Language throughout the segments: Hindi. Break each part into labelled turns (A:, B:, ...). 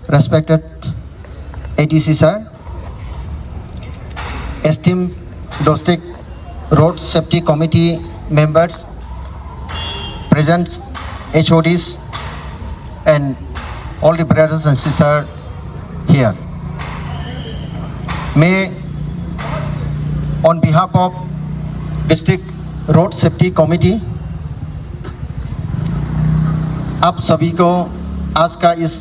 A: respected ADC sir, esteemed District Road Safety Committee members, present HODs, and all the brothers and sisters here. May, on behalf of District Road Safety Committee, आप सभी को आज का इस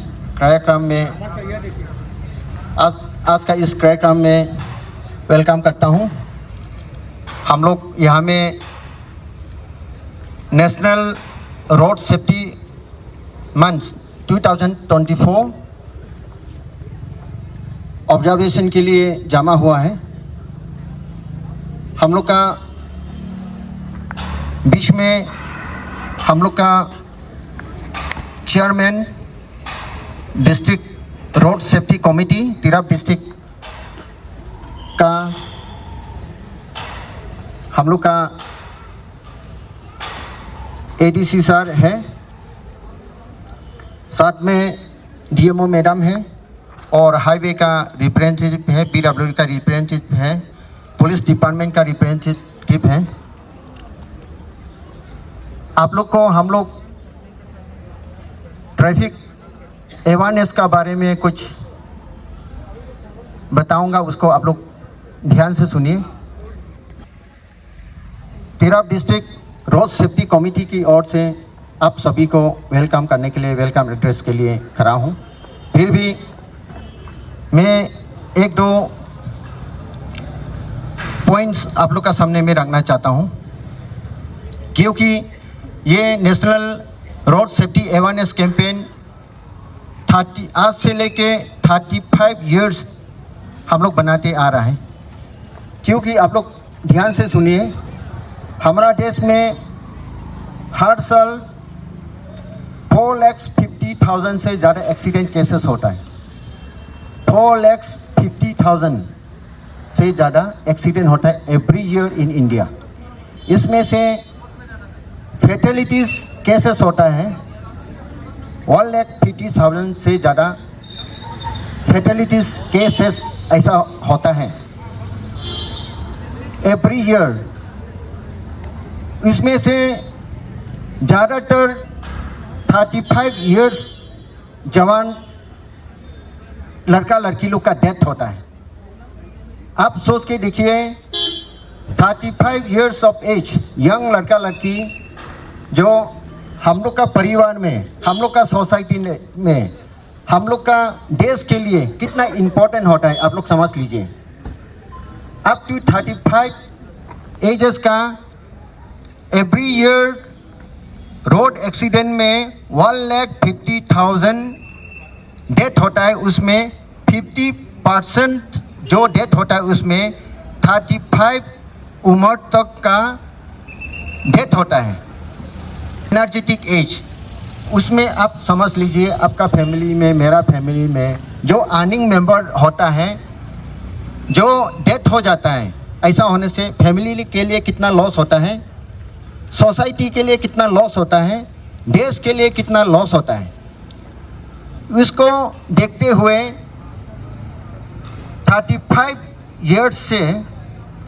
A: कार्यक्रम में वेलकम करता हूं। हम लोग यहाँ में national road safety month 2024 observation के लिए जमा हुआ है। हम लोग का बीच में हम लोग का chairman district road safety committee Tirap district का हम लोग का एडीसी सर है, साथ में डीएमओ मैडम है और हाईवे का रिप्रेजेंटेटिव है, पीडब्ल्यूडी का रिप्रेजेंटेटिव है, पुलिस डिपार्टमेंट का रिप्रेजेंटेटिव है। आप लोग को हम लोग ट्रैफिक अवेयरनेस का बारे में कुछ बताऊंगा, उसको आप लोग ध्यान से सुनिए। Tirap district road safety committee की ओर से आप सभी को वेलकम करने के लिए, वेलकम एड्रेस के लिए खड़ा हूं। फिर भी मैं एक दो पॉइंट्स आप लोग का सामने में रखना चाहता हूं, क्योंकि ये national road safety awareness campaign आज से लेके 35 इयर्स हम लोग बनाते आ रहा है। क्योंकि आप लोग ध्यान से सुनिए, हमारा देश में हर साल 4,50,000 से ज़्यादा एक्सीडेंट केसेस होता है। 4,50,000 से ज़्यादा एक्सीडेंट होता है एवरी ईयर इन इंडिया। इसमें से फेटलिटीज़ केसेस होता है 1,50,000 से ज़्यादा फेटलिटीज़ केसेस ऐसा होता है एवरी ईयर। इसमें से ज़्यादातर 35 इयर्स जवान लड़का लड़की लोग का डेथ होता है। आप सोच के देखिए, 35 इयर्स ऑफ एज यंग लड़का लड़की जो हम लोग का परिवार में, हम लोग का सोसाइटी में, हम लोग का देश के लिए कितना इम्पोर्टेंट होता है, आप लोग समझ लीजिए। अप टू 35 एजेस का एवरी ईयर रोड एक्सीडेंट में 1,50,000 डेथ होता है। उसमें 50% जो डेथ होता है उसमें 35 उम्र तक का डेथ होता है। एनर्जेटिक एज, उसमें आप समझ लीजिए आपका फैमिली में, मेरा फैमिली में जो अर्निंग मेंबर होता है, जो डेथ हो जाता है, ऐसा होने से फैमिली के लिए कितना लॉस होता है, सोसाइटी के लिए कितना लॉस होता है, देश के लिए कितना लॉस होता है। इसको देखते हुए 35 इयर्स से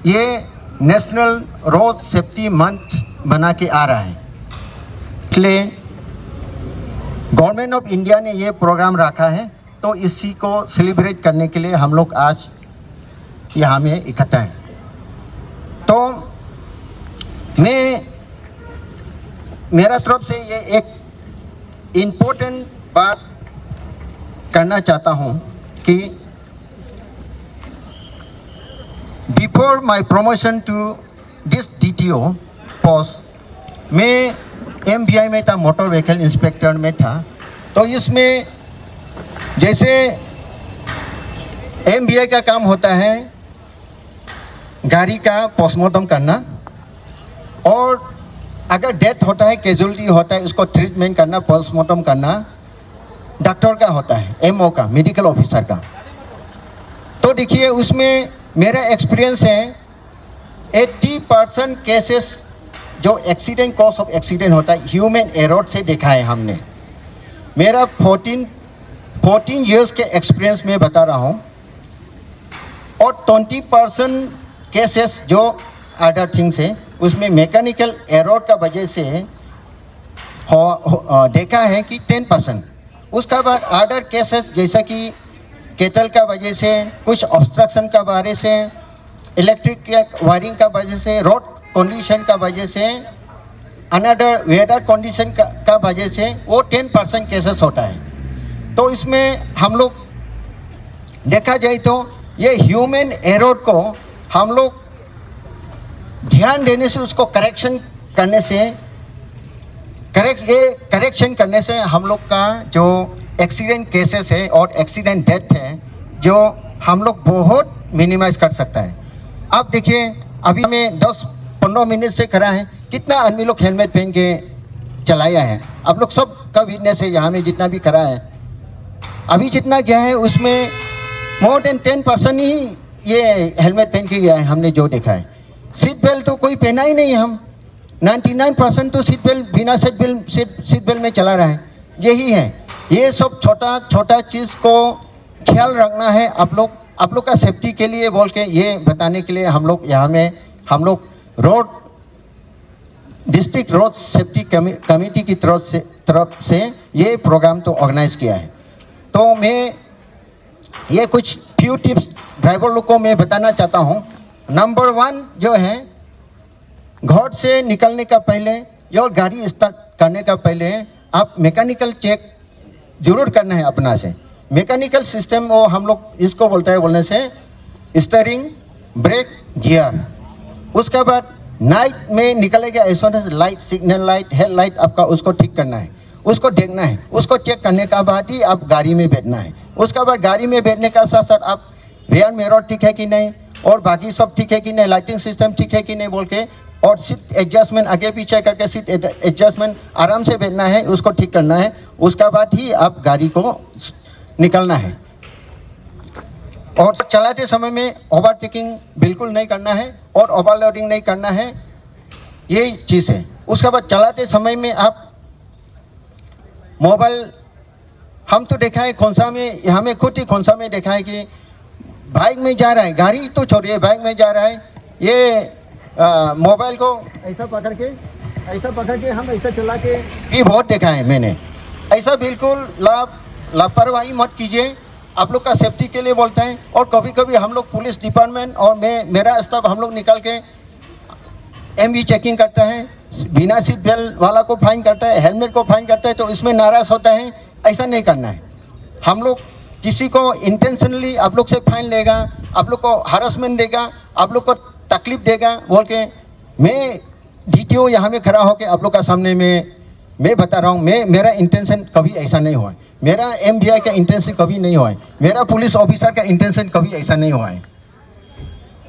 A: ये नेशनल रोड सेफ्टी मंथ बना के आ रहा है। इसलिए गवर्नमेंट ऑफ इंडिया ने ये प्रोग्राम रखा है, तो इसी को सेलिब्रेट करने के लिए हम लोग आज यहाँ में इकट्ठा हैं। तो मैं मेरा तरफ से ये एक इम्पोर्टेंट बात करना चाहता हूँ कि before my promotion to this DTO post, मैं MVI में था, मोटर व्हीकल इंस्पेक्टर में था। तो इसमें जैसे MVI का काम होता है गाड़ी का पोस्टमार्टम करना, और अगर डेथ होता है, कैजुअलिटी होता है, उसको ट्रीटमेंट करना, पोस्टमार्टम करना डॉक्टर का होता है, MO का, मेडिकल ऑफिसर का। तो देखिए उसमें मेरा एक्सपीरियंस है 80% केसेस जो एक्सीडेंट, कॉज ऑफ एक्सीडेंट होता है ह्यूमन एरर से देखा है हमने। मेरा 14 इयर्स के एक्सपीरियंस में बता रहा हूँ, और 20% केसेस जो अदर थिंग्स है उसमें मैकेनिकल एरर का वजह से देखा है कि 10%। उसका बाद अदर केसेस जैसा कि केटल का वजह से, कुछ ऑब्स्ट्रक्शन का वजह से, इलेक्ट्रिक के वायरिंग का वजह से, रोड कंडीशन का वजह से, अनदर वेदर कंडीशन का वजह से वो 10% केसेस होता है। तो इसमें हम लोग देखा जाए तो ये ह्यूमन एरर को हम लोग ध्यान देने से, उसको करेक्शन करने से, करेक्शन करने से हम लोग का जो एक्सीडेंट केसेस है और एक्सीडेंट डेथ है जो हम लोग बहुत मिनिमाइज कर सकता है। अब देखिए, अभी हमें 10-15 मिनट से खड़ा है, कितना आदमी लोग हेलमेट पहन के चलाया है। आप लोग सब का विटनेस है, यहाँ में जितना भी खड़ा है, अभी जितना गया है उसमें मोर देन 10% ही ये हेलमेट पहन के गया है हमने जो देखा है। सीट बेल्ट तो कोई पहना ही नहीं, हम 99% तो सीट बेल्ट में चला रहा है। यही है, ये सब छोटा छोटा चीज़ को ख्याल रखना है आप लोग का सेफ्टी के लिए बोल के ये बताने के लिए हम लोग road district road safety committee की तरफ से ये प्रोग्राम तो ऑर्गेनाइज किया है। तो मैं ये कुछ फ्यू टिप्स ड्राइवर लोग को मैं बताना चाहता हूँ। नंबर 1 जो है, घर से निकलने का पहले या गाड़ी स्टार्ट करने का पहले आप मैकेनिकल चेक जरूर करना है अपना से। मैकेनिकल सिस्टम वो हम लोग इसको बोलने से स्टीयरिंग, ब्रेक, गियर। उसके बाद नाइट में निकलेगा ऐसा light, signal light, head light आपका, उसको ठीक करना है, उसको देखना है, उसको चेक करने का बाद ही आप गाड़ी में बैठना है। उसके बाद गाड़ी में बैठने का साथ साथ आप रियर मिरर ठीक है कि नहीं और बाकी सब ठीक है कि नहीं, लाइटिंग सिस्टम ठीक है कि नहीं बोल के, और सीट एडजस्टमेंट आगे पीछे करके सीट एडजस्टमेंट आराम से बैठना है, उसको ठीक करना है। उसका बाद ही आप गाड़ी को निकलना है। और चलाते समय में ओवरटेकिंग बिल्कुल नहीं करना है और ओवरलोडिंग नहीं करना है, यही चीज़ है। उसके बाद चलाते समय में आप मोबाइल, हम तो देखा है खोंसा में, यहाँ में खुद ही खोंसा में देखा है कि बाइक में जा रहा है, गाड़ी तो छोड़िए, बाइक में जा रहा है, ये मोबाइल को ऐसा पकड़ के हम ऐसा चला के भी बहुत देखा है मैंने। ऐसा बिल्कुल लापरवाही मत कीजिए, आप लोग का सेफ्टी के लिए बोलते हैं। और कभी कभी हम लोग पुलिस डिपार्टमेंट और मेरा स्टाफ हम लोग निकल के एमवी चेकिंग करता है, बिना सीट बेल्ट वाला को फाइन करता है, हेलमेट को फाइन करता है, तो इसमें नाराज़ होता है। ऐसा नहीं करना है। हम लोग किसी को इंटेंशनली आप लोग से फाइन लेगा, आप लोग को हरासमेंट देगा, आप लोग को तकलीफ देगा बोल के, मैं DTO यहाँ में खड़ा होकर आप लोग का सामने में मैं बता रहा हूँ, मेरा इंटेंशन कभी ऐसा नहीं हुआ है, मेरा MVI का इंटेंशन कभी नहीं हुआ है, मेरा पुलिस ऑफिसर का इंटेंशन कभी ऐसा नहीं हुआ है।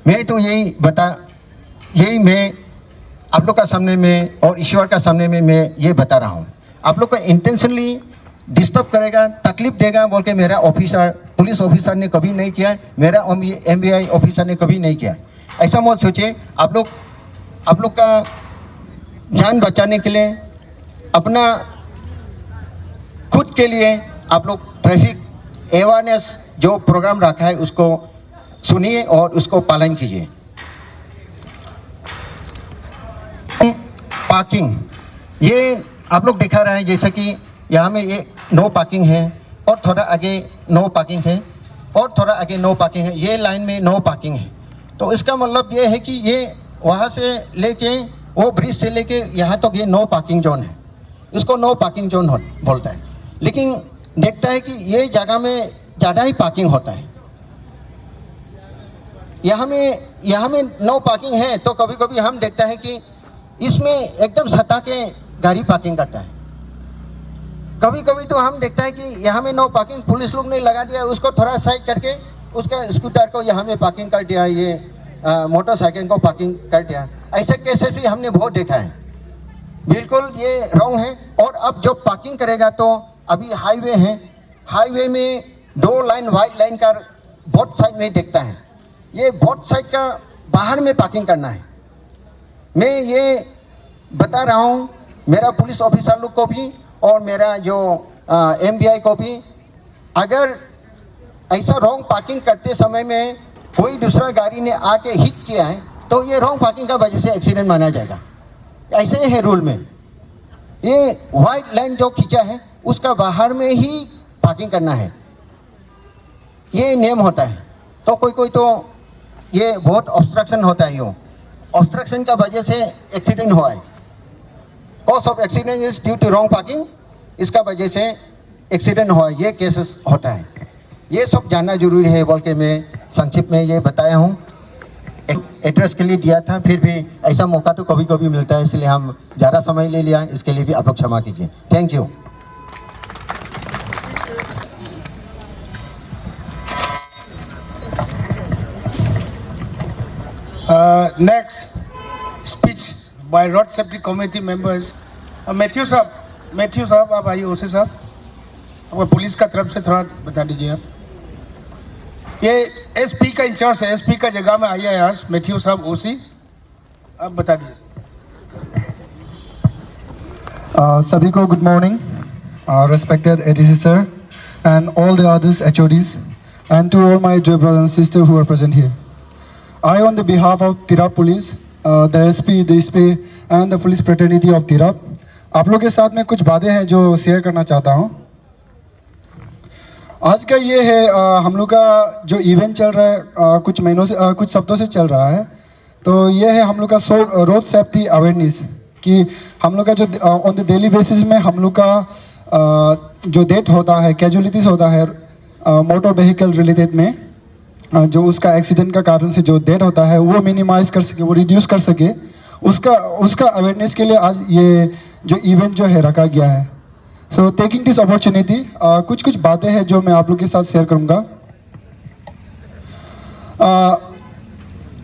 A: मैं तो यही मैं आप लोग का सामने में और ईश्वर का सामने में मैं ये बता रहा हूँ। आप लोग को इंटेंशनली डिस्टर्ब करेगा, तकलीफ देगा बोल के मेरा ऑफिसर, पुलिस ऑफिसर ने कभी नहीं किया, मेरा MVI ऑफिसर ने कभी नहीं किया। ऐसा मत सोचिए। आप लोग का जान बचाने के लिए, अपना खुद के लिए आप लोग ट्रैफिक अवेयरनेस जो प्रोग्राम रखा है उसको सुनिए और उसको पालन कीजिए। पार्किंग, ये आप लोग दिखा रहे हैं जैसा कि यहाँ में ये नो पार्किंग है और थोड़ा आगे नो पार्किंग है और थोड़ा आगे नो पार्किंग है, ये लाइन में नो पार्किंग है। तो इसका मतलब ये है कि ये वहाँ से लेके वो ब्रिज से लेके यहाँ तक ये नो पार्किंग जोन है, इसको नो पार्किंग जोन बोलता है। लेकिन देखता है कि ये जगह में ज़्यादा ही पार्किंग होता है। यहाँ में नो पार्किंग है, तो कभी कभी हम देखता है कि इसमें एकदम सटा के गाड़ी पार्किंग करता है। कभी कभी तो हम देखता है कि यहाँ में नो पार्किंग, पुलिस लोग ने लगा दिया, उसको थोड़ा साइड करके उसका स्कूटर को यहाँ में पार्किंग कर दिया, ये मोटरसाइकिल को पार्किंग कर दिया। ऐसे केसेस भी हमने बहुत देखा है। बिल्कुल ये रॉन्ग है। और अब जब पार्किंग करेगा तो अभी हाईवे है, हाईवे में 2 लाइन वाइट लाइन का बोथ साइड नहीं देखता है, ये बोथ साइड का बाहर में पार्किंग करना है। मैं ये बता रहा हूँ मेरा पुलिस ऑफिसर लोग को भी और मेरा जो MVI को भी, अगर ऐसा रॉन्ग पार्किंग करते समय में कोई दूसरा गाड़ी ने आके हिट किया है तो ये रॉन्ग पार्किंग का वजह से एक्सीडेंट माना जाएगा। ऐसे है रूल में। ये वाइट लाइन जो खींचा है उसका बाहर में ही पार्किंग करना है, ये नियम होता है। तो कोई तो ये बहुत ऑब्स्ट्रक्शन होता है, यो ऑब्स्ट्रक्शन का वजह से एक्सीडेंट हुआ है। Cause of accident is due to wrong parking, इसका वजह से एक्सीडेंट हुआ, ये केसेस होता है। ये सब जानना जरूरी है बोल के मैं संक्षिप्त में ये बताया हूँ। एड्रेस के लिए दिया था, फिर भी ऐसा मौका तो कभी कभी मिलता है, इसलिए हम ज़्यादा समय ले लिया, इसके लिए भी आप लोग क्षमा कीजिए। Thank you.
B: Next speech by Road Safety Committee members. Matthew साहब आप आइए। ओसी साहब आपको पुलिस का तरफ से थोड़ा बता दीजिए। आप ये एसपी का इंचार्ज है, एसपी का जगह में आइए आज मैथ्यू साहब ओसी, आप बता दीजिए।
C: सभी को good morning, respected ADC sir and all the others HODs and to all my dear brothers and sisters who are present here. I on the behalf of Tirap Police, the SP, the SP and the police fraternity of Tirap, आप लोग के साथ में कुछ बातें हैं जो शेयर करना चाहता हूँ। आज का ये है हम लोग का जो इवेंट चल रहा है कुछ महीनों से कुछ सप्ताहों से चल रहा है। तो ये है हम लोग का रोड सेफ्टी अवेयरनेस कि हम लोग का जो ऑन द डेली बेसिस में हम लोग का जो डेथ होता है, कैजुअलिटीज होता है मोटर व्हीकल रिलेटेड में, जो उसका एक्सीडेंट का कारण से जो डेथ होता है वो मिनिमाइज कर सके, वो रिड्यूस कर सके, उसका अवेयरनेस के लिए आज ये जो इवेंट जो है रखा गया है। सो टेकिंग दिस अपॉर्चुनिटी कुछ बातें हैं जो मैं आप लोग के साथ शेयर करूँगा।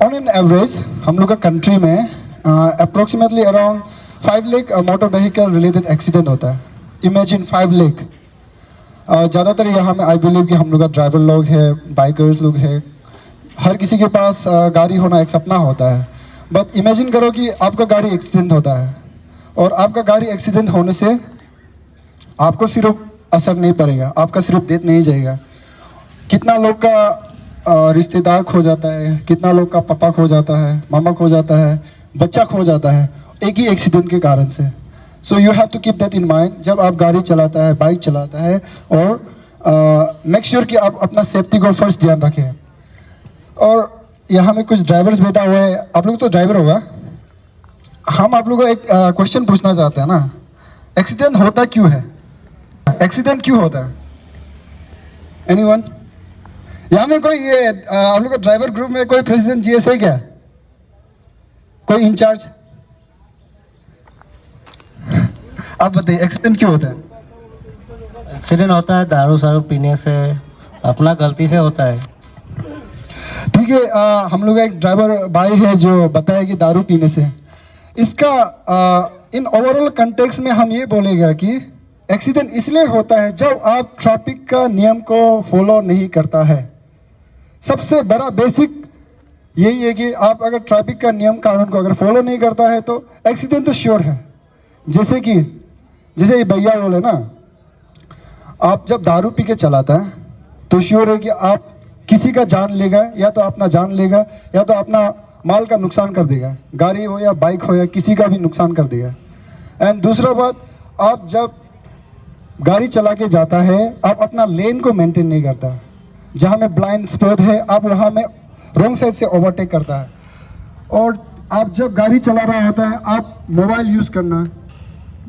C: ऑन एन एवरेज हम लोग का कंट्री में approximately around 5 lakh motor vehicle related accident होता है। इमेजिन 5 लाख। ज़्यादातर यहाँ में आई बिलीव कि हम लोग का ड्राइवर लोग हैं, बाइकर्स लोग हैं, हर किसी के पास गाड़ी होना एक सपना होता है। बट इमेजिन करो कि आपका गाड़ी एक्सीडेंट होता है और आपका गाड़ी एक्सीडेंट होने से आपको सिर्फ असर नहीं पड़ेगा, आपका सिर्फ डेथ नहीं जाएगा, कितना लोग का रिश्तेदार खो जाता है, कितना लोग का पापा खो जाता है, मामा खो जाता है, बच्चा खो जाता है एक ही एक्सीडेंट के कारण से। So you have to keep that in mind जब आप गाड़ी चलाता है, बाइक चलाता है, और मेक श्योर कि आप अपना सेफ्टी को फर्स्ट ध्यान रखें। और यहाँ में कुछ ड्राइवर्स बैठा हुआ है, आप लोग तो ड्राइवर होगा, हम आप लोग को एक क्वेश्चन पूछना चाहते हैं ना, एक्सीडेंट होता क्यों है? एक्सीडेंट क्यों होता है? एनीवन? यहाँ में कोई ये आप लोग का ड्राइवर ग्रुप में कोई प्रेसिडेंट जीएस है क्या? कोई इंचार्ज? आप बताइए एक्सीडेंट क्यों होता है?
D: एक्सीडेंट होता है दारू सारू पीने से, अपना गलती से होता है।
C: ठीक है, हम लोग का एक ड्राइवर भाई है जो बताया कि दारू पीने से। इसका इन ओवरऑल कंटेक्स्ट में हम ये बोलेगा कि एक्सीडेंट इसलिए होता है जब आप ट्रैफिक का नियम को फॉलो नहीं करता है। सबसे बड़ा बेसिक यही है कि आप अगर ट्रैफिक का नियम कानून को अगर फॉलो नहीं करता है तो एक्सीडेंट तो श्योर है। जैसे ये भैया बोले ना, आप जब दारू पी के चलाता है तो श्योर है कि आप किसी का जान लेगा, या तो अपना जान लेगा या तो अपना माल का नुकसान कर देगा, गाड़ी हो या बाइक हो या किसी का भी नुकसान कर देगा। एंड दूसरा बात, आप जब गाड़ी चला के जाता है आप अपना लेन को मेंटेन नहीं करता, जहाँ में ब्लाइंड स्पॉट है आप वहाँ में रॉन्ग साइड से ओवरटेक करता है। और आप जब गाड़ी चला रहा होता है आप मोबाइल यूज़ करना,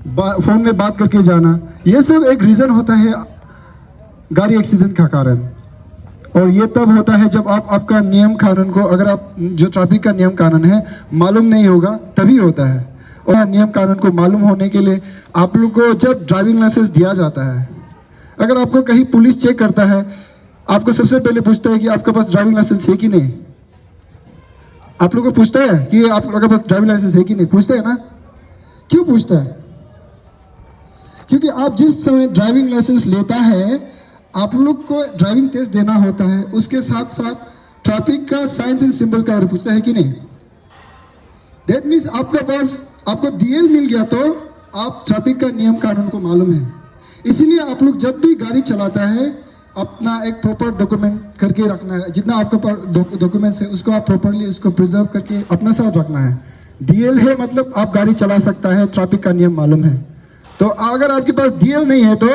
C: फ़ोन में बात करके जाना, ये सब एक रीज़न होता है गाड़ी एक्सीडेंट का कारण। और ये तब होता है जब आप आपका नियम कानून को, अगर आप जो ट्रैफिक का नियम कानून है मालूम नहीं होगा तभी होता है। और नियम कानून को मालूम होने के लिए आप लोग को जब ड्राइविंग लाइसेंस दिया जाता है, अगर आपको कहीं पुलिस चेक करता है आपको सबसे पहले पूछता है कि आपके पास ड्राइविंग लाइसेंस है कि नहीं। आप लोग को पूछता है कि आप लोगों के पास ड्राइविंग लाइसेंस है कि नहीं, पूछते हैं ना? क्यों पूछता है? क्योंकि आप जिस समय ड्राइविंग लाइसेंस लेता है आप लोग को ड्राइविंग टेस्ट देना होता है, उसके साथ साथ ट्रैफिक का साइंस एंड सिंबल का बारे पूछता है कि नहीं। दैट मीन्स आपके पास आपको डीएल मिल गया तो आप ट्रैफिक का नियम कानून को मालूम है। इसीलिए आप लोग जब भी गाड़ी चलाता है अपना एक प्रॉपर डॉक्यूमेंट करके रखना है। जितना आपके पास डॉक्यूमेंट्स है उसको आप प्रॉपरली उसको प्रिजर्व करके अपने साथ रखना है। डीएल है मतलब आप गाड़ी चला सकता है, ट्रैफिक का नियम मालूम है। तो अगर आपके पास डीएल नहीं है तो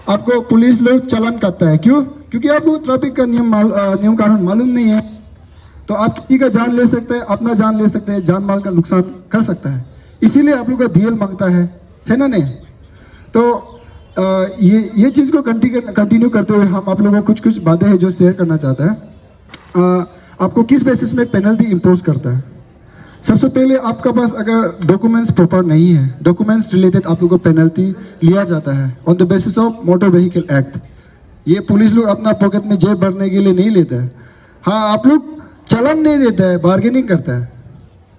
C: आपको पुलिस लोग चालान करता है। क्यों? क्योंकि आपको ट्रैफिक का नियम कानून मालूम नहीं है। तो आप किसी का जान ले सकते हैं, अपना जान ले सकते हैं, जान माल का नुकसान कर सकता है। इसीलिए आप लोग का डीएल मांगता है ना नहीं? तो ये चीज़ को कंटिन्यू करते हुए हम आप लोगों को कुछ बातें हैं जो शेयर करना चाहते हैं। आपको किस बेसिस में पेनल्टी इम्पोज करता है? सबसे पहले आपका पास अगर डॉक्यूमेंट्स प्रॉपर नहीं है, डॉक्यूमेंट्स रिलेटेड आप लोगों को पेनल्टी लिया जाता है on the basis of motor vehicle act. ये पुलिस लोग अपना पॉकेट में जेब भरने के लिए नहीं लेता है। हाँ, आप लोग चालान नहीं देता है, बार्गेनिंग करता है।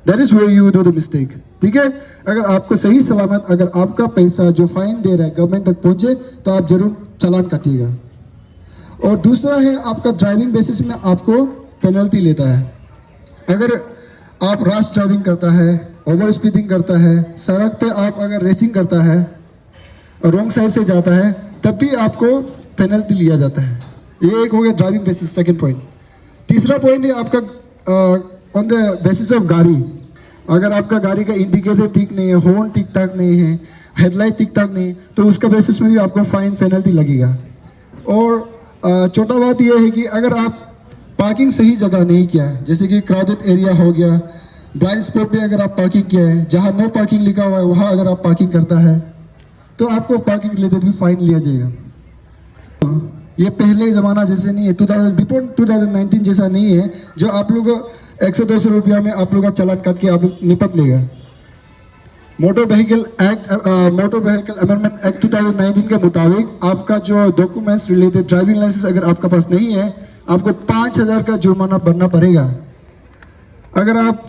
C: That is where you do the mistake. ठीक है, अगर आपको सही सलामत अगर आपका पैसा जो फाइन दे रहा है गवर्नमेंट तक पहुंचे तो आप जरूर चालान काटिएगा। और दूसरा है आपका ड्राइविंग बेसिस में आपको पेनल्टी लेता है। अगर आप रैश ड्राइविंग करता है, ओवर स्पीडिंग करता है, सड़क पे आप अगर रेसिंग करता है और रॉन्ग साइड से जाता है तब भी आपको पेनल्टी लिया जाता है। ये एक हो गया ड्राइविंग बेसिस, सेकेंड पॉइंट। तीसरा पॉइंट है आपका ऑन द बेसिस ऑफ गाड़ी। अगर आपका गाड़ी का इंडिकेटर ठीक नहीं है, हॉर्न ठीक ठाक नहीं है, हेडलाइट ठीक ठाक नहीं, तो उसका बेसिस में भी आपको फाइन पेनल्टी लगेगा। और छोटा बात यह है कि अगर आप पार्किंग सही जगह नहीं किया है, जैसे कि क्राउडेड एरिया हो गया, ब्लाइंड स्पॉट पे अगर आप पार्किंग किया है, जहां नो पार्किंग लिखा हुआ है वहां अगर आप पार्किंग करता है तो आपको पार्किंग रिलेटेड भी फाइन लिया जाएगा। ये पहले ज़माना जैसे नहीं है, बिफोर 2019 जैसा नहीं है जो आप लोग 100-200 रुपया में आप लोग का चालान काट के आप लोग निपट लेगा। मोटर व्हीकल अमेंडमेंट एक्ट 2019 के मुताबिक आपका जो डॉक्यूमेंट्स रिलेटेड ड्राइविंग लाइसेंस अगर आपका पास नहीं है आपको 5,000 का जुर्माना भरना पड़ेगा। अगर आप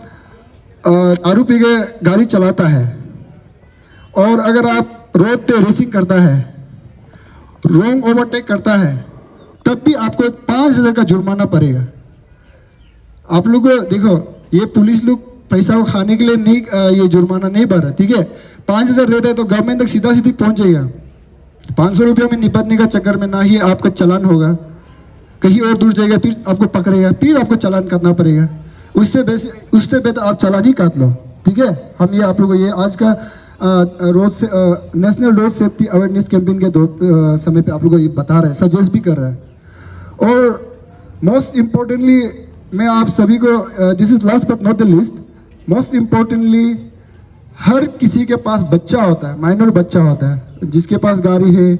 C: दारू पी के गाड़ी चलाता है और अगर आप रोड पे रेसिंग करता है, रॉन्ग ओवरटेक करता है, तब भी आपको 5,000 का जुर्माना पड़ेगा। आप लोग देखो, ये पुलिस लोग पैसा को खाने के लिए नहीं ये जुर्माना नहीं भरा। ठीक है, 5,000 रेट है तो गवर्नमेंट तक सीधा सीधी पहुंच जाएगा। 500 रुपया में निपटने का चक्कर में ना ही आपका चालान होगा, कहीं और दूर जाएगा, फिर आपको पकड़ेगा, फिर आपको चालान करना पड़ेगा। उससे बेहतर आप चालान ही काट लो। ठीक है, हम ये आप लोगों को ये आज का national road safety awareness campaign के समय पे आप लोगों को ये बता रहे हैं, सजेस्ट भी कर रहा है। और मोस्ट इम्पोर्टेंटली मैं आप सभी को this is last but not the least, most importantly हर किसी के पास बच्चा होता है, माइनर बच्चा होता है जिसके पास गाड़ी है।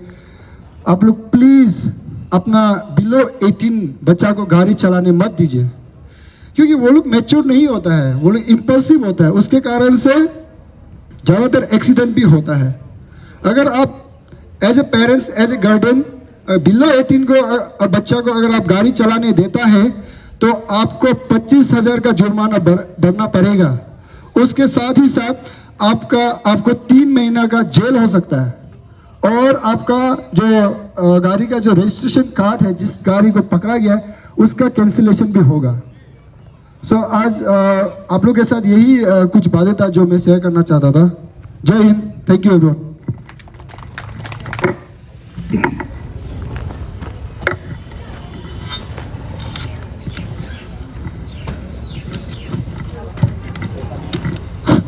C: आप लोग प्लीज अपना बिलो 18 बच्चा को गाड़ी चलाने मत दीजिए, क्योंकि वो लोग मैच्योर नहीं होता है, वो लोग इम्पल्सिव होता है, उसके कारण से ज़्यादातर एक्सीडेंट भी होता है। अगर आप as a parents, as a guardian below 18 को बच्चा को अगर आप गाड़ी चलाने देता है तो आपको 25,000 का जुर्माना भरना पड़ेगा। उसके साथ ही साथ आपको 3 महीना का जेल हो सकता है और आपका जो गाड़ी का जो रजिस्ट्रेशन कार्ड है, जिस गाड़ी को पकड़ा गया है, उसका कैंसिलेशन भी होगा। सो आज आप लोग के साथ यही कुछ बातें था जो मैं शेयर करना चाहता था। जय हिंद, थैंक यू एवरीवन।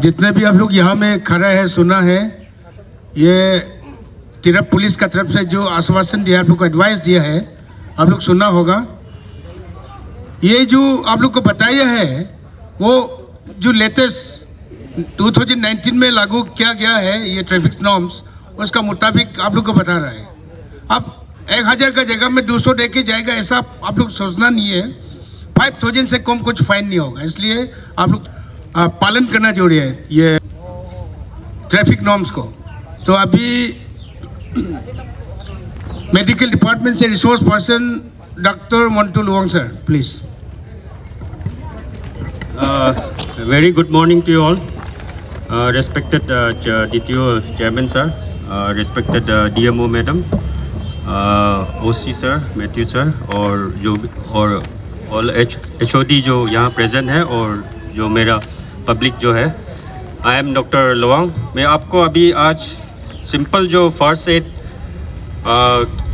B: जितने भी आप लोग यहाँ में खड़ा है, सुना है, ये तिरप पुलिस का तरफ से जो आश्वासन दिया, आप लोग को एडवाइस दिया है, आप लोग सुना होगा। ये जो आप लोग को बताया है वो जो लेटेस्ट 2019 में लागू किया गया है ये ट्रैफिक नॉर्म्स, उसका मुताबिक आप लोग को बता रहा है। अब 1,000 का जगह में 200 दे के जाएगा ऐसा आप लोग सोचना नहीं है। 5,000 से कम कुछ फाइन नहीं होगा, इसलिए आप लोग पालन करना जरूरी है ये ट्रैफिक नॉर्म्स को। तो अभी मेडिकल डिपार्टमेंट से resource person doctor Mantu Luwang sir, please.
E: Very good morning to you all. Respected DTO Chairman sir, respected DMO madam, OC sir, Matthew sir, और all HOD जो यहाँ प्रेजेंट है और जो मेरा पब्लिक जो है। I am doctor Luwang. मैं आपको अभी आज सिंपल जो फर्स्ट एड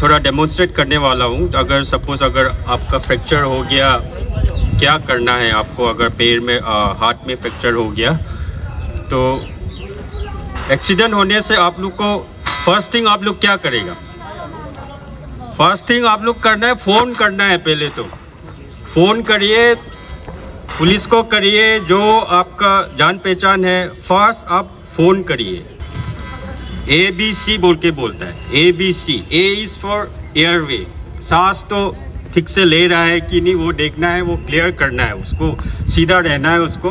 E: थोड़ा डेमोन्स्ट्रेट करने वाला हूँ। अगर सपोज़ अगर आपका फ्रैक्चर हो गया, क्या करना है आपको। अगर पैर में हाथ में फ्रैक्चर हो गया तो एक्सीडेंट होने से आप लोग को फर्स्ट थिंग आप लोग क्या करेगा? फर्स्ट थिंग आप लोग करना है, फ़ोन करना है। पहले तो फ़ोन करिए, पुलिस को करिए, जो आपका जान पहचान है। फर्स्ट आप फ़ोन करिए। ABC बोल के बोलता है, ABC। A is for airway. सांस तो ठीक से ले रहा है कि नहीं वो देखना है, वो क्लियर करना है, उसको सीधा रहना है उसको।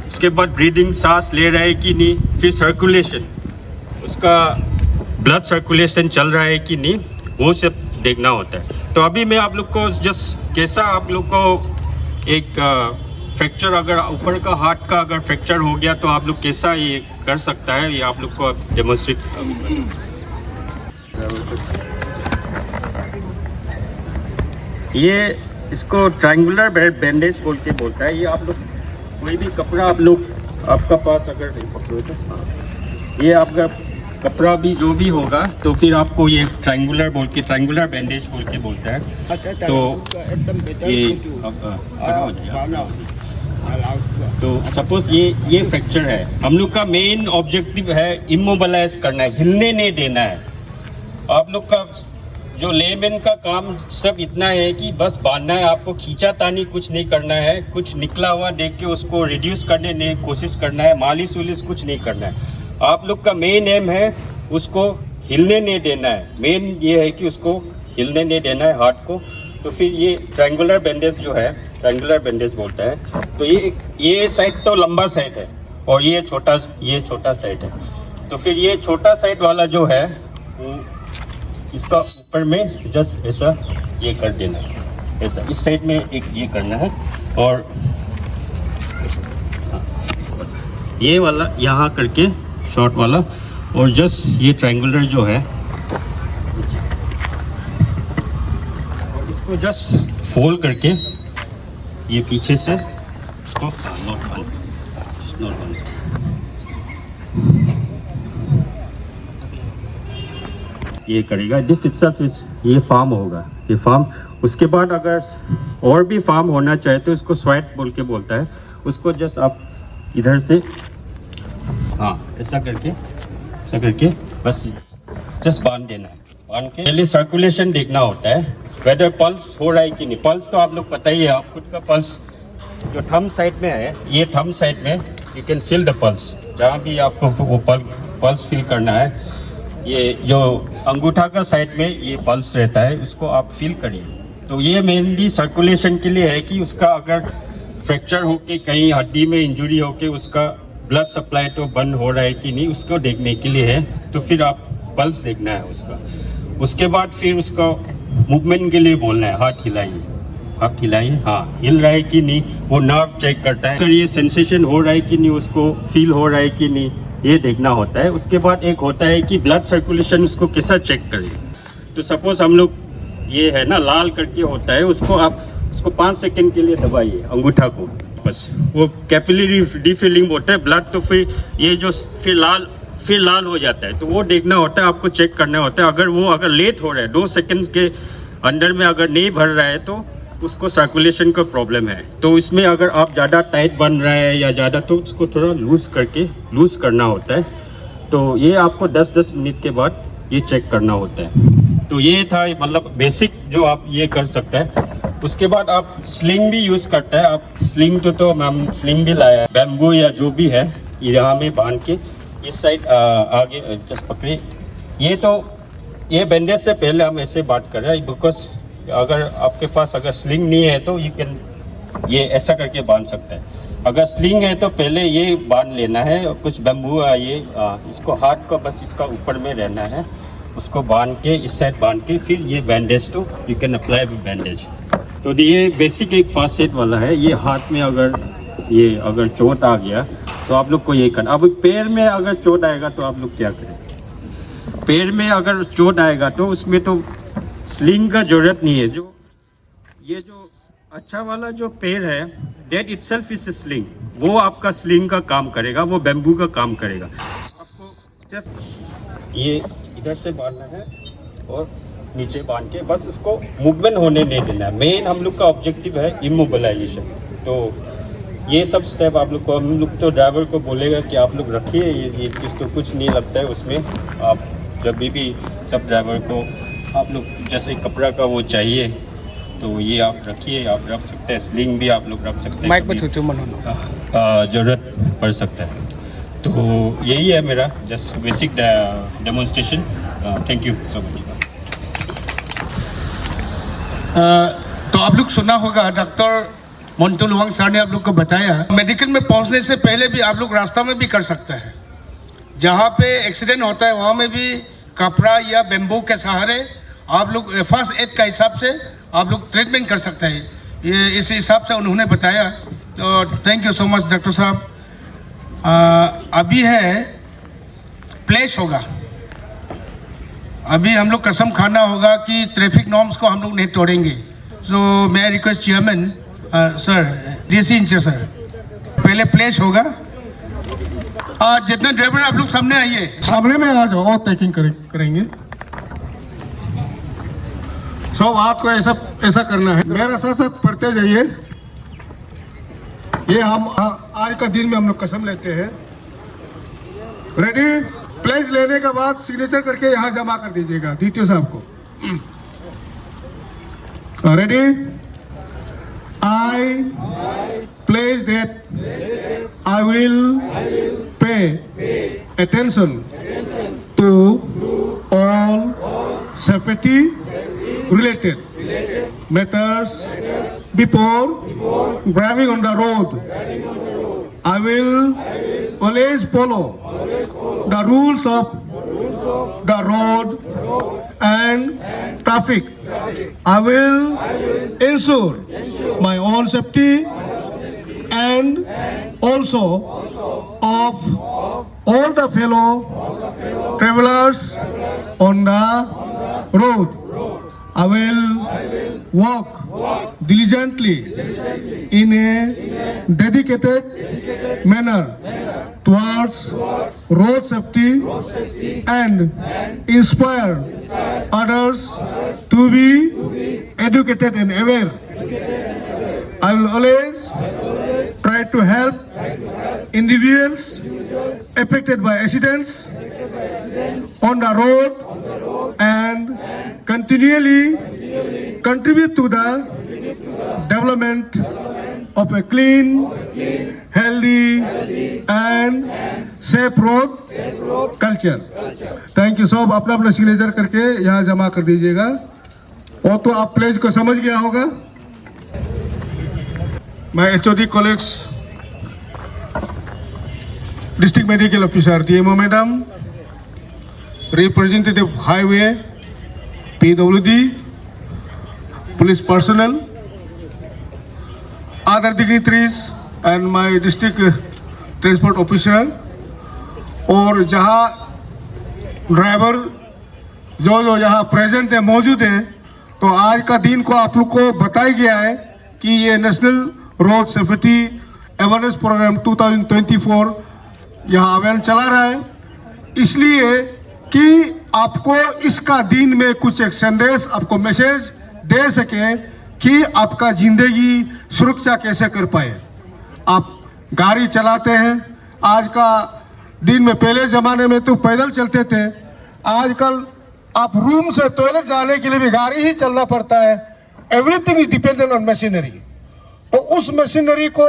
E: उसके बाद ब्रीदिंग, सांस ले रहा है कि नहीं। फिर सर्कुलेशन, उसका ब्लड सर्कुलेशन चल रहा है कि नहीं, वो सब देखना होता है। तो अभी मैं आप लोग को जस्ट कैसा आप लोग को एक फ्रैक्चर, अगर ऊपर का हाथ का अगर फ्रैक्चर हो गया तो आप लोग कैसा ये कर सकता है, ये आप लोग को डेमोन्स्ट्रेट। ये इसको ट्रायंगुलर बैंडेज बोल के बोलता है। ये आप लोग कोई भी कपड़ा आप लोग आपका पास अगर नहीं पकड़ो तो ये आपका कपड़ा भी जो भी होगा तो फिर आपको ये ट्रायंगुलर बैंडेज बोल के बोलता है। तो ये हो जाएगा। तो सपोज ये फ्रैक्चर है, हम लोग का मेन ऑब्जेक्टिव है इमोबलाइज करना है, हिलने नहीं देना है। आप लोग का जो लेमैन का काम सब इतना है कि बस बांधना है, आपको खींचा तानी कुछ नहीं करना है। कुछ निकला हुआ देख के उसको रिड्यूस करने की कोशिश करना है, मालिश उलिश कुछ नहीं करना है। आप लोग का मेन एम है उसको हिलने नहीं देना है। मेन ये है कि उसको हिलने नहीं देना है हाथ को। तो फिर ये ट्रायंगुलर बैंडेज जो है, ट्रायंगुलर बैंडेज बोलता है। तो ये साइड तो लंबा साइड है और ये छोटा साइड है। तो फिर ये छोटा साइड वाला जो है वो इसका ऊपर में जस्ट ऐसा ये कर देना है, ऐसा इस साइड में एक ये करना है। और ये वाला यहाँ करके शॉर्ट वाला, और जस्ट ये ट्रायंगुलर जो है और इसको जस्ट फोल्ड करके ये पीछे से इसको नॉट ये करेगा। दिस इटसेल्फ इज ये फॉर्म होगा, ये फॉर्म। उसके बाद अगर और भी फॉर्म होना चाहे तो इसको स्वाइट बोल के बोलता है। उसको जस्ट आप इधर से ऐसा करके बस जस्ट बांध देना है। बांध के पहले सर्कुलेशन देखना होता है, वेदर पल्स हो रहा है कि नहीं। पल्स तो आप लोग पता ही है, आप खुद का पल्स जो थंब साइड में है, ये थंब साइड में you can feel the pulse. जहाँ भी आपको वो पल्स फील करना है, ये जो अंगूठा का साइड में ये पल्स रहता है, उसको आप फील करिए। तो ये मेनली सर्कुलेशन के लिए है कि उसका अगर फ्रैक्चर होके कहीं हड्डी में इंजरी होके उसका ब्लड सप्लाई तो बंद हो रहा है कि नहीं, उसको देखने के लिए है। तो फिर आप पल्स देखना है उसका। उसके बाद फिर उसका मूवमेंट के लिए बोलना है, हाथ हिलाइए, हाथ हिलाइए, हाँ हिल रहा है कि नहीं। वो नर्व चेक करता है, अगर ये सेंसेशन हो रहा है कि नहीं, उसको फील हो रहा है कि नहीं, ये देखना होता है। उसके बाद एक होता है कि ब्लड सर्कुलेशन उसको कैसा चेक करें। तो सपोज हम लोग ये है ना लाल करके होता है, उसको आप उसको 5 सेकंड के लिए दबाइए अंगूठा को, बस वो कैपिलरी डिफिलिंग होता है ब्लड। तो फिर ये जो फिर लाल हो जाता है, तो वो देखना होता है, आपको चेक करना होता है। अगर लेट हो रहा है, 2 सेकंड के अंदर में अगर नहीं भर रहा है तो उसको सर्कुलेशन का प्रॉब्लम है। तो इसमें अगर आप ज़्यादा टाइट बन रहा है या ज़्यादा, तो उसको थोड़ा लूज़ करना होता है। तो ये आपको 10-10 मिनट के बाद ये चेक करना होता है। तो ये था मतलब बेसिक जो आप ये कर सकते हैं। उसके बाद आप स्लिंग भी यूज़ करते हैं। आप स्लिंग तो मैम स्लिंग भी लाया है, बैम्बू या जो भी है, यहाँ में बांध के इस साइड आगे जस्ट पकड़े। ये बैंडेज से पहले हम ऐसे बात कर रहे हैं, बिकॉज अगर आपके पास अगर स्लिंग नहीं है तो ये ऐसा करके बांध सकते हैं। अगर स्लिंग है तो पहले ये बांध लेना है, और कुछ बैम्बू इसको हाथ को बस इसका ऊपर में रहना है, उसको बांध के इस साइड बांध के फिर ये बैंडेज तो यू कैन अप्लाई बैंडेज। तो ये बेसिक एक फर्स्ट एड वाला है। ये हाथ में अगर चोट आ गया तो आप लोग को ये करना। अब पैर में अगर चोट आएगा तो आप लोग क्या करें? पैर में अगर चोट आएगा तो उसमें तो स्लिंग का जरूरत नहीं है। ये जो अच्छा वाला जो पैर है, दैट इटसेल्फ इज स्लिंग। वो आपका स्लिंग का काम करेगा, वो बैम्बू का काम करेगा। आपको जस्ट ये इधर से बांधना है और नीचे बांध के बस उसको मूवमेंट होने नहीं देना है। मेन हम लोग का ऑब्जेक्टिव है इमोबिलाइजेशन। तो ये सब स्टेप आप लोग को, हम लोग तो ड्राइवर को बोलेगा कि आप लोग रखिए, ये चीज़ तो कुछ नहीं लगता है उसमें। आप जब भी सब ड्राइवर को आप लोग जैसे कपड़ा का वो चाहिए तो ये आप रखिए, आप रख सकते हैं। स्लिंग भी आप लोग रख सकते हैं,
B: माइक पे छूते मनो
E: ज़रूरत पड़ सकता है। तो यही है मेरा just basic demonstration. Thank you so much.
B: तो आप लोग सुना होगा डॉक्टर मोन्टू लुवांग सर ने आप लोग को बताया, मेडिकल में पहुंचने से पहले भी आप लोग रास्ता में भी कर सकते हैं। जहाँ पे एक्सीडेंट होता है वहाँ में भी कपड़ा या बेम्बू के सहारे आप लोग फर्स्ट एड का हिसाब से आप लोग ट्रीटमेंट कर सकते हैं। ये इस हिसाब से उन्होंने बताया। तो thank you so much doctor साहब। अभी है प्लेस होगा, अभी हम लोग कसम खाना होगा कि ट्रैफिक नॉर्म्स को हम लोग नहीं तोड़ेंगे। सो मैं request chairman sir, DC in-charge sir, पहले प्लेस होगा। जितने ड्राइवर आप लोग सामने आइए,
F: सामने में आ जाओ और पैकिंग करेंगे। सब हाथ को ऐसा करना है। मेरे साथ साथ पढ़ते जाइए। ये हम आज का दिन में हम लोग कसम लेते हैं। रेडी? प्लेस लेने के बाद सिग्नेचर करके यहाँ जमा कर दीजिएगा डीटीओ साहब को। Ready? I pledge that I will pay attention to all safety related matters before driving on the road. I will always follow the rules of the road and traffic. I will ensure my own safety and also of all the fellow travelers on the road. I will work diligently in a dedicated manner towards road safety and inspire others to be educated and aware. I will always try to help individuals affected by accidents on the road and continually contribute to the development of a clean, healthy and safe road culture. Thank you. सब अपना अपना सिग्नेचर करके यहाँ जमा कर दीजिएगा। वो तो आप प्लेज को समझ गया होगा। My HOD colleagues, District Medical Officer, DMO Madam, Representative Highway, PWD, Police personnel, other dignitaries and my District Transport Officer, और जहाँ ड्राइवर जो यहाँ प्रेजेंट है, मौजूद है, तो आज का दिन को आप लोग को बताया गया है कि ये national road safety awareness program 2024 यहाँ अवेयरनेस चला रहा है, इसलिए कि आपको इसका दिन में कुछ एक संदेश, आपको मैसेज दे सके कि आपका जिंदगी सुरक्षा कैसे कर पाए। आप गाड़ी चलाते हैं, आज का दिन में, पहले ज़माने में तो पैदल चलते थे, आजकल आप रूम से टॉयलेट जाने के लिए भी गाड़ी ही चलना पड़ता है। Everything is dependent on machinery. तो उस मशीनरी को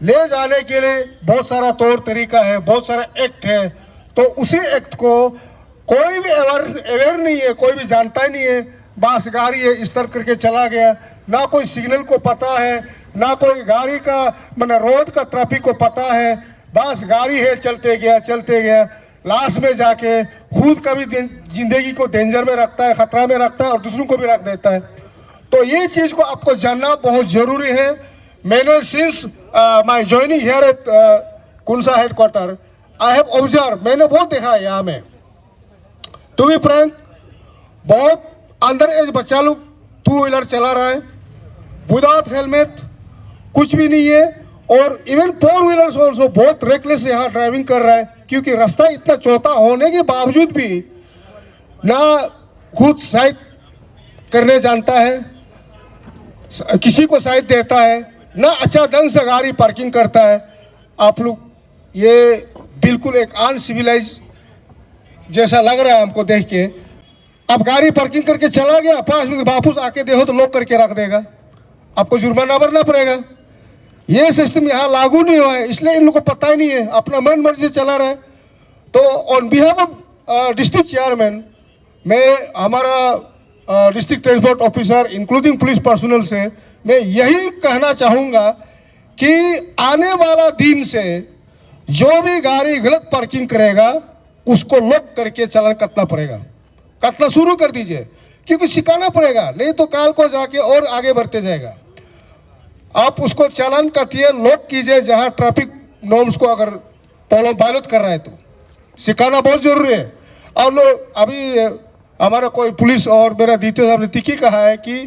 F: ले जाने के लिए बहुत सारा तौर तरीका है, बहुत सारा एक्ट है। तो उसी एक्ट को कोई भी अवेयर नहीं है, कोई भी जानता ही नहीं है। बस गाड़ी है इस तरह करके चला गया, ना कोई सिग्नल को पता है, ना कोई गाड़ी का मतलब रोड का ट्रैफिक को पता है। बस गाड़ी है चलते गया, लास्ट में जाके खुद का भी जिंदगी को डेंजर में रखता है, खतरा में रखता है और दूसरों को भी रख देता है। तो ये चीज़ को आपको जानना बहुत ज़रूरी है। मैंने since my joining here at Kunsa headquarter I have observe, मैंने बहुत देखा है यहाँ में, टू बी फ्रैंक, बहुत अंडर एज बच्चा लोग 2 व्हीलर चला रहा है विदाउट हेलमेट, कुछ भी नहीं है। और इवन 4 व्हीलर्स ऑल्सो बहुत रेकलेस यहाँ ड्राइविंग कर रहा है, क्योंकि रास्ता इतना चौड़ा होने के बावजूद भी ना खुद साइड करने जानता है, किसी को साइड देता है, ना अच्छा ढंग से गाड़ी पार्किंग करता है। आप लोग ये बिल्कुल एक अनसिविलाइज जैसा लग रहा है हमको देख के। आप गाड़ी पार्किंग करके चला गया, 5 मिनट वापस आके देखो तो लॉक करके रख देगा, आपको जुर्माना भरना पड़ेगा। ये सिस्टम यहाँ लागू नहीं हुआ है, इसलिए इन लोगों को पता ही नहीं है, अपना मन मर्जी चला रहा है। तो on behalf of district chairman, मैं हमारा district transport officer including police personal से मैं यही कहना चाहूँगा कि आने वाला दिन से जो भी गाड़ी गलत पार्किंग करेगा उसको लॉक करके चालान कटना पड़ेगा, कटना शुरू कर दीजिए, क्योंकि सिखाना पड़ेगा, नहीं तो काल को जाके और आगे बढ़ते जाएगा। आप उसको चालान काटिए, लॉक कीजिए, जहाँ ट्रैफिक नॉर्म्स को अगर वायलेट कर रहा है तो सिखाना बहुत जरूरी है। और लोग अभी हमारा कोई पुलिस और मेरा द्वितीय साहब ने तिकी कहा है कि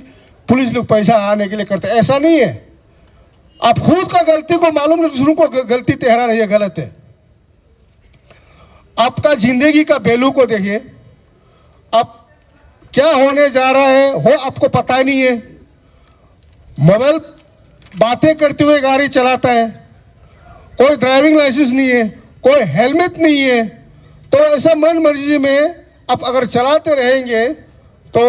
F: पुलिस लोग पैसा आने के लिए करते, ऐसा नहीं है। आप खुद का गलती को मालूम नहीं, दूसरों को गलती ठहरा रही है, गलत है। आपका जिंदगी का वैल्यू को देखिए, आप क्या होने जा रहा है हो आपको पता ही नहीं है। मोबाइल बातें करते हुए गाड़ी चलाता है, कोई ड्राइविंग लाइसेंस नहीं है, कोई हेलमेट नहीं है, तो ऐसा मन मर्जी में आप अगर चलाते रहेंगे तो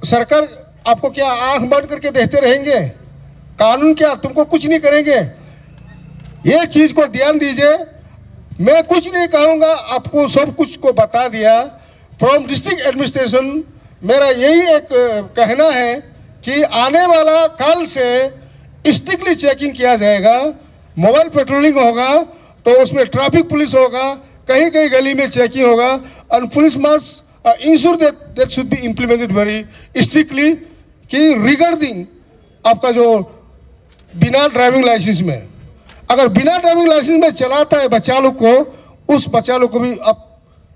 F: सरकार आपको क्या आंख बंद करके देखते रहेंगे? कानून क्या तुमको कुछ नहीं करेंगे? ये चीज को ध्यान दीजिए। मैं कुछ नहीं कहूँगा, आपको सब कुछ को बता दिया फ्रॉम डिस्ट्रिक्ट एडमिनिस्ट्रेशन। मेरा यही एक कहना है कि आने वाला कल से स्ट्रिक्टली चेकिंग किया जाएगा, मोबाइल पेट्रोलिंग होगा, तो उसमें ट्रैफिक पुलिस होगा, कहीं कहीं गली में चेकिंग होगा, और police must ensure that should be implemented very strictly कि रिगार्डिंग आपका जो बिना ड्राइविंग लाइसेंस में, अगर बिना ड्राइविंग लाइसेंस में चलाता है बच्चा लोग को, उस बच्चा लोग को भी आप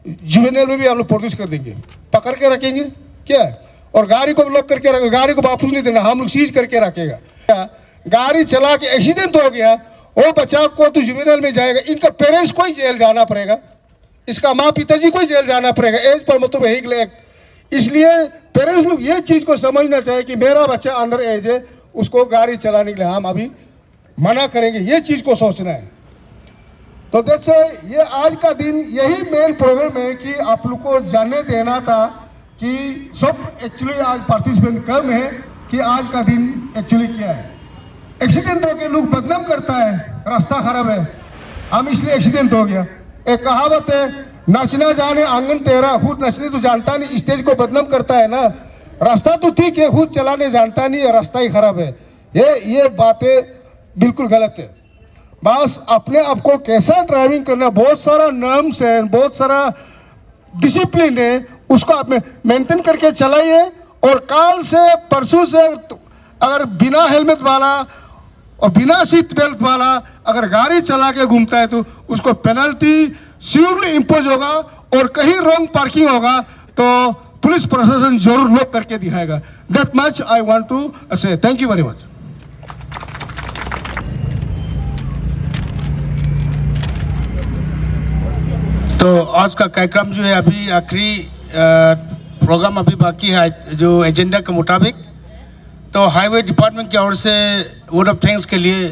F: जुवेनाइल में भी हम लोग प्रोड्यूस कर देंगे, पकड़ के रखेंगे क्या, और गाड़ी को ब्लॉक करके रखेंगे, गाड़ी को वापस नहीं देना, हम लोग सीज करके रखेगा। गाड़ी चला के एक्सीडेंट हो गया, वो बच्चा को तो जुवेनाइल में जाएगा, इनका पेरेंट्स को ही जेल जाना पड़ेगा, इसका माँ पिताजी को ही जेल जाना पड़ेगा, एज पर मतलब व्हीकल एक्ट। इसलिए पेरेंट्स लोग ये चीज को समझना चाहिए कि मेरा बच्चा अंडर एज है, उसको गाड़ी चलाने के लिए हम अभी मना करेंगे, ये चीज को सोचना है। तो देखो ये आज का दिन यही मेन प्रोग्राम है कि आप लोग को जानने देना था कि सब एक्चुअली आज पार्टिसिपेंट कम है कि आज का दिन एक्चुअली क्या है। एक्सीडेंट हो के लोग बदनाम करता है, रास्ता खराब है, हम इसलिए एक्सीडेंट हो गया। एक कहावत है, नचना जाने आंगन तेरा, खुद नचने तो जानता नहीं, स्टेज को बदनाम करता है ना। रास्ता तो ठीक है, खुद चलाने जानता नहीं है, रास्ता ही खराब है। ये बातें बिल्कुल गलत है। बस अपने आप को कैसा ड्राइविंग करना, बहुत सारा नॉर्म्स है, बहुत सारा डिसिप्लिन है, उसको आप मेंटेन करके चलाइए। और काल से परसों से अगर बिना हेलमेट वाला और बिना सीट बेल्ट वाला अगर गाड़ी चला के घूमता है तो उसको पेनल्टी श्योरली इम्पोज होगा, और कहीं रॉन्ग पार्किंग होगा तो पुलिस प्रशासन जरूर लॉक करके दिखाएगा। That much I want to say. Thank you very much.
B: तो आज का कार्यक्रम जो है अभी आखिरी प्रोग्राम अभी बाकी है जो एजेंडा के मुताबिक। तो हाईवे डिपार्टमेंट की ओर से वर्ड ऑफ थैंक्स के लिए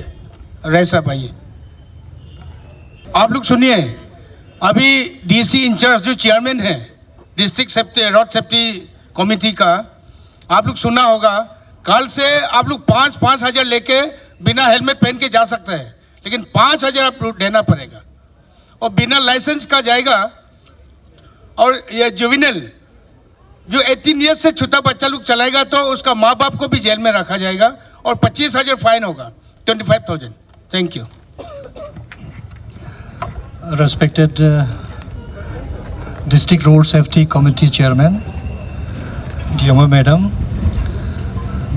B: राय साहब आइए। आप लोग सुनिए, अभी डीसी इंचार्ज जो चेयरमैन है district safety road safety committee का, आप लोग सुना होगा, कल से आप लोग 5-5 हज़ार लेके बिना हेलमेट पहन के जा सकते हैं, लेकिन 5 हज़ार आप लोग देना पड़ेगा और बिना लाइसेंस का जाएगा। और ये जुवेनाइल जो 18 ईयर्स से छोटा बच्चा लोग चलाएगा तो उसका माँ बाप को भी जेल में रखा जाएगा और 25,000 फाइन होगा, 25,000। Thank you.
G: Respected District Road Safety Committee Chairman, DMO Madam,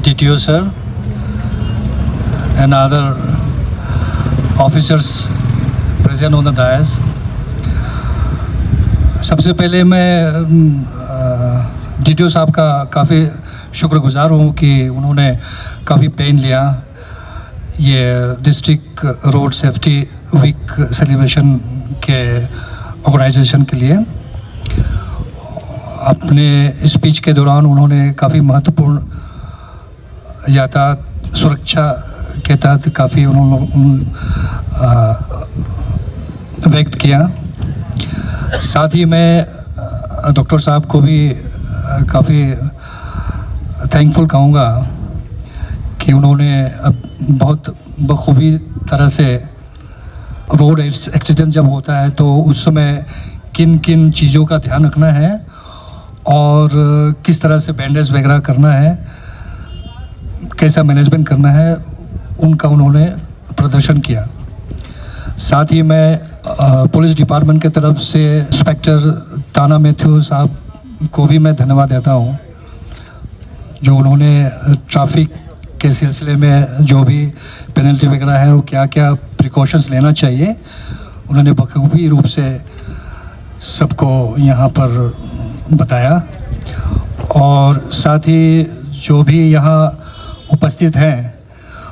G: DTO Sir, and other officers present on the dais. सबसे पहले मैं DTO साहब का काफ़ी शुक्रगुजार हूँ कि उन्होंने काफ़ी पेन लिया ये district road safety week celebration के ऑर्गेनाइजेशन के लिए। अपने स्पीच के दौरान उन्होंने काफ़ी महत्वपूर्ण यातायात सुरक्षा के तहत काफ़ी उन्होंने व्यक्त किया। साथ ही मैं डॉक्टर साहब को भी काफ़ी थैंकफुल कहूँगा कि उन्होंने बहुत बखूबी तरह से रोड एक्सीडेंट जब होता है तो उस समय किन किन चीज़ों का ध्यान रखना है और किस तरह से बैंडेज वगैरह करना है, कैसा मैनेजमेंट करना है, उनका उन्होंने प्रदर्शन किया। साथ ही मैं पुलिस डिपार्टमेंट की तरफ से इंस्पेक्टर ताना मैथ्यू साहब को भी मैं धन्यवाद देता हूँ, जो उन्होंने ट्रैफिक के सिलसिले में जो भी पेनल्टी वगैरह है वो क्या क्या प्रिकॉशंस लेना चाहिए, उन्होंने बखूबी रूप से सबको यहाँ पर बताया। और साथ ही जो भी यहाँ उपस्थित हैं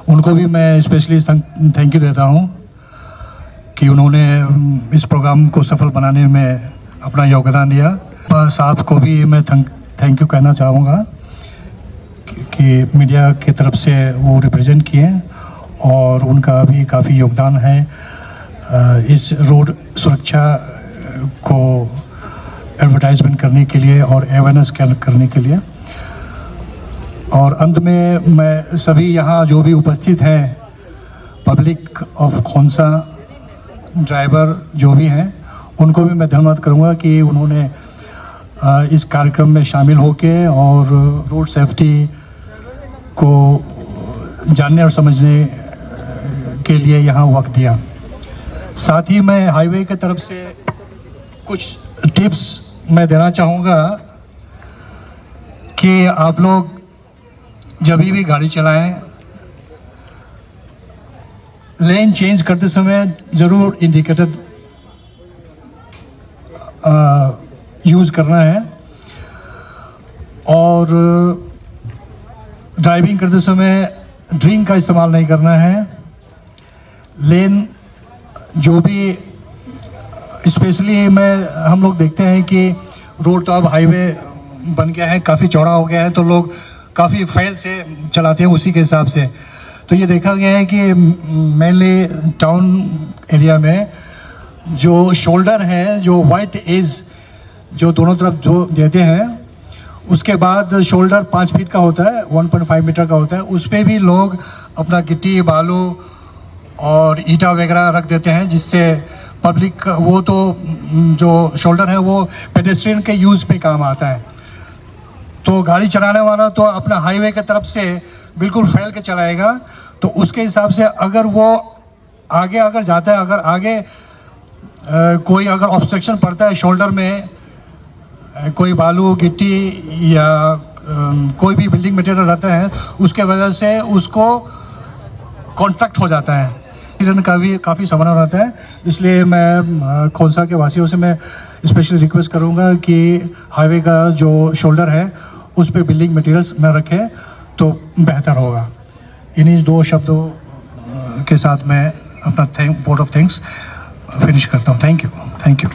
G: उनको भी मैं स्पेशली थैंक यू देता हूँ कि उन्होंने इस प्रोग्राम को सफल बनाने में अपना योगदान दिया। साहब को भी मैं थैंक यू कहना चाहूँगा कि मीडिया की तरफ से वो रिप्रेजेंट किए और उनका भी काफ़ी योगदान है इस रोड सुरक्षा को एडवर्टाइजमेंट करने के लिए और अवेयरनेस करने के लिए। और अंत में मैं सभी यहाँ जो भी उपस्थित हैं, पब्लिक ऑफ खोंसा, ड्राइवर जो भी हैं, उनको भी मैं धन्यवाद करूँगा कि उन्होंने इस कार्यक्रम में शामिल होके और रोड सेफ्टी को जानने और समझने के लिए यहाँ वक्त दिया। साथ ही मैं हाईवे की तरफ से कुछ टिप्स मैं देना चाहूँगा कि आप लोग जब भी गाड़ी चलाएं, लेन चेंज करते समय ज़रूर इंडिकेटर यूज़ करना है और ड्राइविंग करते समय ड्रिंक का इस्तेमाल नहीं करना है। लेन जो भी स्पेशली हम लोग देखते हैं कि रोड तो अब हाईवे बन गया है, काफ़ी चौड़ा हो गया है, तो लोग काफ़ी फैल से चलाते हैं उसी के हिसाब से। तो ये देखा गया है कि मेनली टाउन एरिया में जो शोल्डर है, जो वाइट एज जो दोनों तरफ जो देते हैं, उसके बाद शोल्डर 5 फीट का होता है, 1.5 मीटर का होता है, उस पर भी लोग अपना गिट्टी, बालू और ईटा वगैरह रख देते हैं, जिससे पब्लिक वो तो जो शोल्डर है वो पेडेस्ट्रियन के यूज़ पे काम आता है। तो गाड़ी चलाने वाला तो अपना हाईवे की तरफ से बिल्कुल फैल के चलाएगा, तो उसके हिसाब से अगर वो आगे अगर जाता है, अगर आगे कोई अगर ऑब्स्ट्रक्शन पड़ता है शोल्डर में, कोई बालू, गिट्टी या कोई भी बिल्डिंग मटेरियल रहता है, उसके वजह से उसको कॉन्ट्रैक्ट हो जाता है, एक्सीडेंट का भी काफ़ी संभावना रहता है। इसलिए मैं खोंसा के वासियों से मैं स्पेशली रिक्वेस्ट करूंगा कि हाईवे का जो शोल्डर है उस पर बिल्डिंग मटेरियल्स न रखें तो बेहतर होगा। इन्हीं 2 शब्दों के साथ मैं अपना वोट ऑफ थैंक्स फिनिश करता हूँ। Thank you.